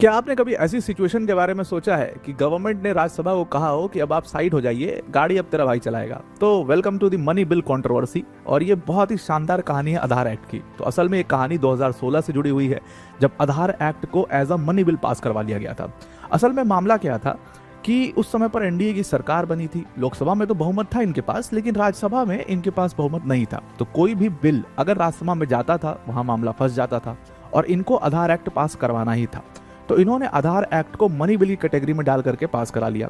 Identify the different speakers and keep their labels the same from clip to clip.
Speaker 1: क्या आपने कभी ऐसी सिचुएशन के बारे में सोचा है कि गवर्नमेंट ने राज्यसभा को कहा हो कि अब आप साइड हो जाइए, गाड़ी अब तेरा भाई चलाएगा। तो welcome to the money bill controversy. और ये बहुत ही शानदार कहानी है आधार एक्ट की। तो असल में ये कहानी 2016 से जुड़ी हुई है, जब आधार एक्ट को as a money bill pass करवा लिया गया था। असल में मामला क्या था कि उस समय पर एनडीए की सरकार बनी थी। लोकसभा में तो बहुमत था इनके पास, लेकिन राज्यसभा में इनके पास बहुमत नहीं था। तो कोई भी बिल अगर राज्यसभा में जाता था, वहां मामला फंस जाता था और इनको आधार एक्ट पास करवाना ही था। तो इन्होंने आधार एक्ट को मनी बिल की कैटेगरी में डाल करके पास करा लिया।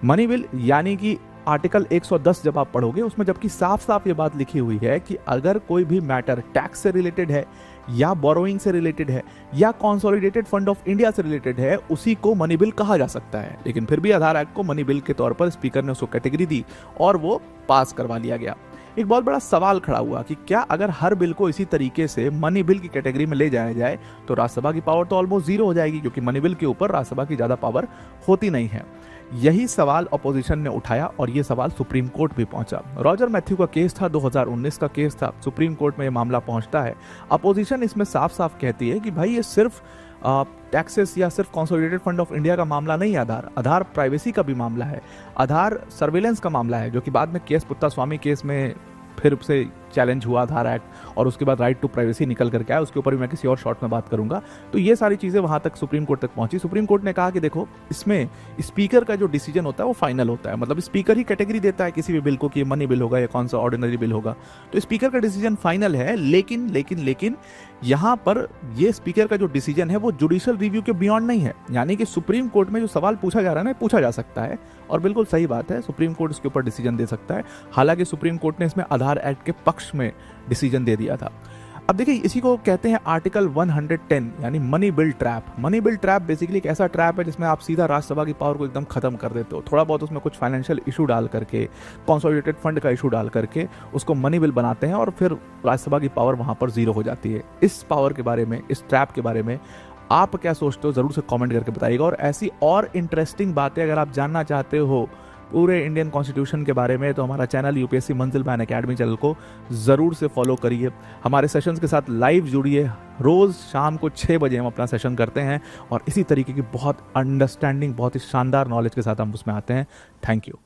Speaker 1: मनी बिल यानी कि आर्टिकल 110 जब आप पढ़ोगे, उसमें जबकि साफ साफ ये बात लिखी हुई है कि अगर कोई भी मैटर टैक्स से रिलेटेड है या बोरोइंग से रिलेटेड है या कंसोलिडेटेड फंड ऑफ इंडिया से रिलेटेड है, उसी को मनी बिल कहा जा सकता है। लेकिन फिर भी आधार एक्ट को मनी बिल के तौर पर स्पीकर ने उसको कैटेगरी दी और वो पास करवा लिया गया। एक बहुत बड़ा सवाल खड़ा हुआ कि क्या अगर हर बिल को इसी तरीके से मनी बिल की कैटेगरी में ले जाया जाए तो राज्यसभा की पावर तो ऑलमोस्ट जीरो हो जाएगी, क्योंकि मनी बिल के ऊपर राज्यसभा की ज्यादा पावर होती नहीं है। यही सवाल अपोजिशन ने उठाया और ये सवाल सुप्रीम कोर्ट भी पहुंचा। रॉजर मैथ्यू का केस था, 2019 का केस था। सुप्रीम कोर्ट में ये मामला पहुंचता है। अपोजिशन इसमें साफ साफ कहती है कि भाई ये सिर्फ टैक्सेस या सिर्फ कंसोलिडेटेड फंड ऑफ इंडिया का मामला नहीं है। आधार प्राइवेसी का भी मामला है, आधार सर्वेलेंस का मामला है, जो कि बाद में केस पुत्तास्वामी केस में फिर से चैलेंज हुआ आधार एक्ट, और उसके बाद राइट टू प्राइवेसी निकल करके आया। उसके ऊपर भी मैं किसी और शॉर्ट में बात करूंगा। तो ये सारी चीजें वहां तक सुप्रीम कोर्ट तक पहुंची। सुप्रीम कोर्ट ने कहा कि देखो, इसमें स्पीकर का जो डिसीजन होता है वो फाइनल होता है। मतलब स्पीकर ही कैटेगरी देता है किसी भी बिल को कि ये मनी बिल होगा या कौन सा ऑर्डिनरी बिल होगा। तो स्पीकर का डिसीजन फाइनल है। लेकिन लेकिन लेकिन यहां पर ये स्पीकर का जो डिसीजन है वो जुडिशियल रिव्यू के बियॉन्ड नहीं है। यानी कि सुप्रीम कोर्ट में जो सवाल पूछा जा रहा है ना, पूछा जा सकता है, और बिल्कुल सही बात है, सुप्रीम कोर्ट इसके ऊपर डिसीजन दे सकता है। हालांकि सुप्रीम कोर्ट ने इसमें आधार एक्ट के पक्ष में डिसीजन दे दिया था। अब देखिए, इसी को कहते हैं आर्टिकल 110 यानी money bill trap. Money bill trap basically एक ऐसा ट्रैप है जिसमें आप सीधा राज्यसभा की पावर को एकदम खत्म कर देते हो। थोड़ा बहुत उसमें कुछ फाइनेंशियल इशू डाल करके, कंसोलिडेटेड फंड का इशू डाल करके उसको मनी बिल बनाते हैं और फिर राज्यसभा की पावर वहां पर जीरो हो जाती है। इस पावर के बारे में, इस ट्रैप के बारे में आप क्या सोचते हो, जरूर से कमेंट करके बताइएगा। और ऐसी और इंटरेस्टिंग बातें अगर आप जानना चाहते हो पूरे इंडियन कॉन्स्टिट्यूशन के बारे में, तो हमारा चैनल यूपीएससी मंजिल बैन अकेडमी चैनल को ज़रूर से फॉलो करिए। हमारे सेशंस के साथ लाइव जुड़िए। रोज़ शाम को 6 बजे हम अपना सेशन करते हैं और इसी तरीके की बहुत अंडरस्टैंडिंग, बहुत ही शानदार नॉलेज के साथ हम उसमें आते हैं। Thank you.